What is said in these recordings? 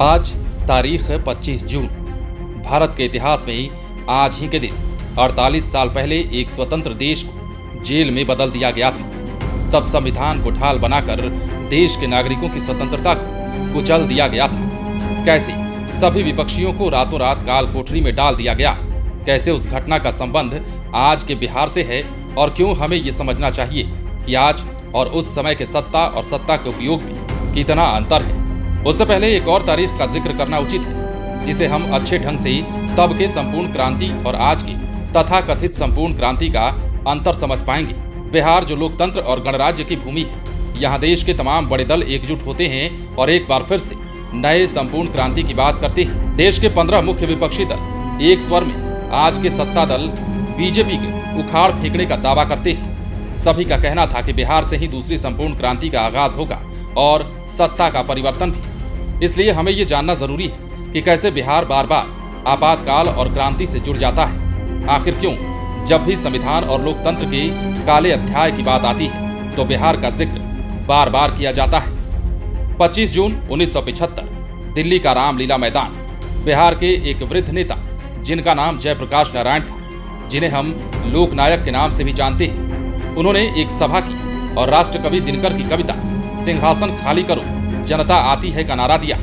आज तारीख है 25 जून। भारत के इतिहास में आज ही के दिन 48 साल पहले एक स्वतंत्र देश को जेल में बदल दिया गया था। तब संविधान को ढाल बनाकर देश के नागरिकों की स्वतंत्रता को कुचल दिया गया था। कैसे सभी विपक्षियों को रातों रात काल कोठरी में डाल दिया गया। कैसे उस घटना का संबंध आज के बिहार से है और क्यों हमें ये समझना चाहिए कि आज और उस समय के सत्ता और सत्ता के उपयोग में कितना अंतर है। उससे पहले एक और तारीख का जिक्र करना उचित है जिसे हम अच्छे ढंग से तब के संपूर्ण क्रांति और आज की तथाकथित संपूर्ण क्रांति का अंतर समझ पाएंगे। बिहार जो लोकतंत्र और गणराज्य की भूमि है, यहाँ देश के तमाम बड़े दल एकजुट होते हैं और एक बार फिर से नए संपूर्ण क्रांति की बात करते हैं। देश के 15 मुख्य विपक्षी दल एक स्वर में आज के सत्ता दल बीजेपी के उखाड़ फेंकने का दावा करते हैं। सभी का कहना था कि बिहार से ही दूसरी संपूर्ण क्रांति का आगाज होगा और सत्ता का परिवर्तन भी। इसलिए हमें ये जानना जरूरी है कि कैसे बिहार बार बार आपातकाल और क्रांति से जुड़ जाता है। आखिर क्यों जब भी संविधान और लोकतंत्र के काले अध्याय की बात आती है तो बिहार का जिक्र बार बार किया जाता है। 25 जून 1975 दिल्ली का रामलीला मैदान। बिहार के एक वृद्ध नेता जिनका नाम जयप्रकाश नारायण था, जिन्हें हम लोकनायक के नाम से भी जानते हैं, उन्होंने एक सभा की और राष्ट्रकवि दिनकर की कविता सिंहासन खाली करो जनता आती है का नारा दिया।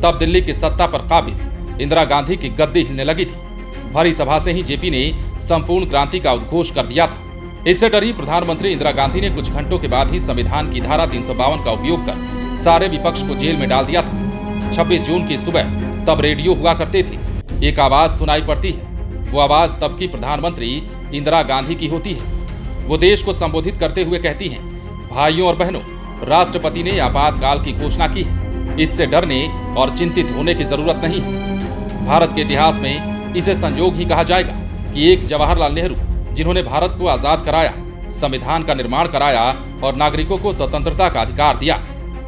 तब दिल्ली की सत्ता पर काबिज इंदिरा गांधी की गद्दी हिलने लगी थी। भरी सभा से ही जेपी ने संपूर्ण क्रांति का उद्घोष कर दिया था। इससे डरी प्रधानमंत्री इंदिरा गांधी ने कुछ घंटों के बाद ही संविधान की धारा 352 का उपयोग कर सारे विपक्ष को जेल में डाल दिया था। 26 जून की सुबह तब रेडियो हुआ करते थे। एक आवाज सुनाई पड़ती है। वो आवाज तब की प्रधानमंत्री इंदिरा गांधी की होती है। वो देश को संबोधित करते हुए कहती हैं, भाइयों और बहनों, राष्ट्रपति ने आपातकाल की घोषणा की है। इससे डरने और चिंतित होने की जरूरत नहीं है। भारत के इतिहास में इसे संयोग ही कहा जाएगा कि एक जवाहरलाल नेहरू, जिन्होंने भारत को आजाद कराया, संविधान का निर्माण कराया और नागरिकों को स्वतंत्रता का अधिकार दिया,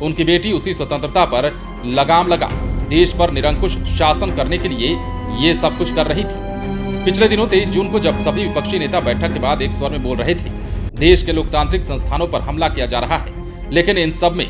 उनकी बेटी उसी स्वतंत्रता पर लगाम लगा देश पर निरंकुश शासन करने के लिए ये सब कुछ कर रही थी। पिछले दिनों 23 जून को जब सभी विपक्षी नेता बैठक के बाद एक स्वर में बोल रहे थे, देश के लोकतांत्रिक संस्थानों पर हमला किया जा रहा है, लेकिन इन सब में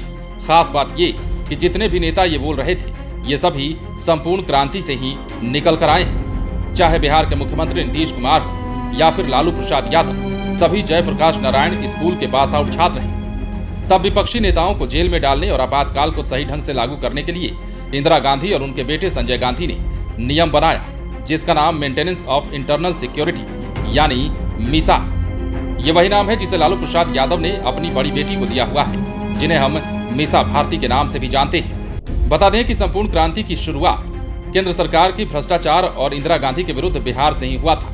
खास बात ये कि जितने भी नेता ये बोल रहे थे, ये सभी संपूर्ण क्रांति से ही निकल कर आए हैं। चाहे बिहार के मुख्यमंत्री नीतीश कुमार हो या फिर लालू प्रसाद यादव, सभी जयप्रकाश नारायण स्कूल के पास आउट छात्र हैं। तब विपक्षी नेताओं को जेल में डालने और आपातकाल को सही ढंग से लागू करने के लिए इंदिरा गांधी और उनके बेटे संजय गांधी ने नियम बनाया, जिसका नाम मेंटेनेंस ऑफ इंटरनल सिक्योरिटी यानी मीसा। ये वही नाम है जिसे लालू प्रसाद यादव ने अपनी बड़ी बेटी को दिया हुआ है, जिन्हें हम मीसा भारती के नाम से भी जानते हैं। बता दें कि संपूर्ण क्रांति की शुरुआत केंद्र सरकार की भ्रष्टाचार और इंदिरा गांधी के विरुद्ध बिहार से ही हुआ था।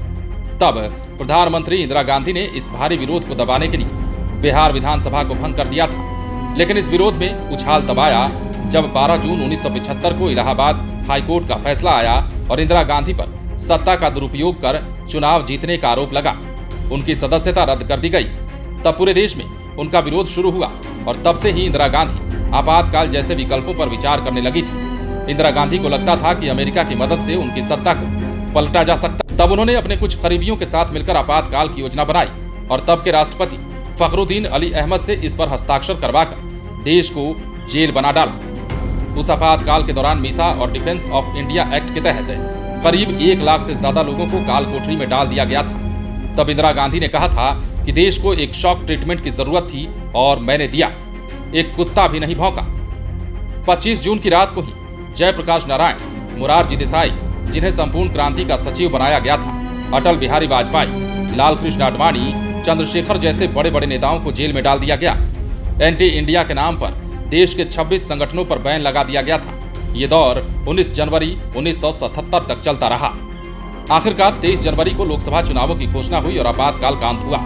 तब प्रधानमंत्री इंदिरा गांधी ने इस भारी विरोध को दबाने के लिए बिहार विधानसभा को भंग कर दिया था। लेकिन इस विरोध में उछाल तब आया जब 12 जून 1975 को इलाहाबाद हाईकोर्ट का फैसला आया और इंदिरा गांधी पर सत्ता का दुरुपयोग कर चुनाव जीतने का आरोप लगा। उनकी सदस्यता रद्द कर दी गई। तब पूरे देश में उनका विरोध शुरू हुआ और तब से ही इंदिरा गांधी आपातकाल जैसे विकल्पों पर विचार करने लगी थी। इंदिरा गांधी को लगता था कि अमेरिका की मदद से उनकी सत्ता को पलटा जा सकता। तब उन्होंने अपने कुछ करीबियों के साथ मिलकर आपातकाल की योजना बनाई और तब के राष्ट्रपति फखरुद्दीन अली अहमद से इस पर हस्ताक्षर करवाकर देश को जेल बना डाला। उस आपातकाल के दौरान मीसा और डिफेंस ऑफ इंडिया एक्ट के तहत करीब 1 लाख से ज्यादा लोगों को काल कोठरी में डाल दिया गया था। तब इंदिरा गांधी ने कहा था कि देश को एक शॉक ट्रीटमेंट की जरूरत थी और मैंने दिया। एक कुत्ता भी नहीं भौंका। 25 जून की रात को ही जयप्रकाश नारायण, मोरारजी देसाई, जिन्हें संपूर्ण क्रांति का सचिव बनाया गया था, अटल बिहारी वाजपेयी, लाल कृष्ण आडवाणी, चंद्रशेखर जैसे बड़े बड़े नेताओं को जेल में डाल दिया गया। एंटी इंडिया के नाम पर देश के 26 संगठनों पर बैन लगा दिया गया था। ये दौर 19 जनवरी 1977 तक चलता रहा। आखिरकार 23 जनवरी को लोकसभा चुनावों की घोषणा हुई और आपातकाल का अंत हुआ।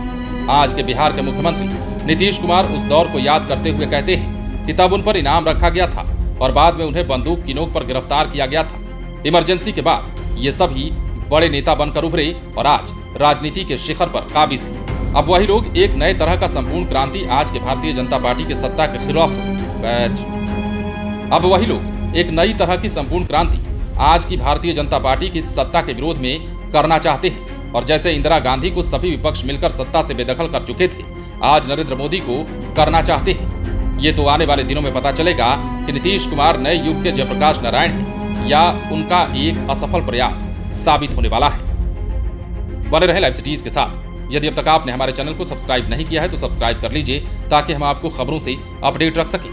आज के बिहार के मुख्यमंत्री नीतीश कुमार उस दौर को याद करते हुए कहते हैं कि तब उन पर इनाम रखा गया था और बाद में उन्हें बंदूक की नोक पर गिरफ्तार किया गया था। इमरजेंसी के बाद ये सभी बड़े नेता बनकर उभरे और आज राजनीति के शिखर पर काबिज हैं। अब वही लोग एक नए तरह का संपूर्ण क्रांति आज के भारतीय जनता पार्टी के सत्ता के खिलाफ अब वही लोग एक नई तरह की संपूर्ण क्रांति आज की भारतीय जनता पार्टी की सत्ता के विरोध में करना चाहते हैं। और जैसे इंदिरा गांधी को सभी विपक्ष मिलकर सत्ता से बेदखल कर चुके थे, आज नरेंद्र मोदी को करना चाहते हैं। ये तो आने वाले दिनों में पता चलेगा कि नीतीश कुमार नए युग के जयप्रकाश नारायण हैं या उनका एक असफल प्रयास साबित होने वाला है। बने रहें लाइव सिटीज के साथ। यदि अब तक आपने हमारे चैनल को सब्सक्राइब नहीं किया है तो सब्सक्राइब कर लीजिए ताकि हम आपको खबरों से अपडेट रख सकें।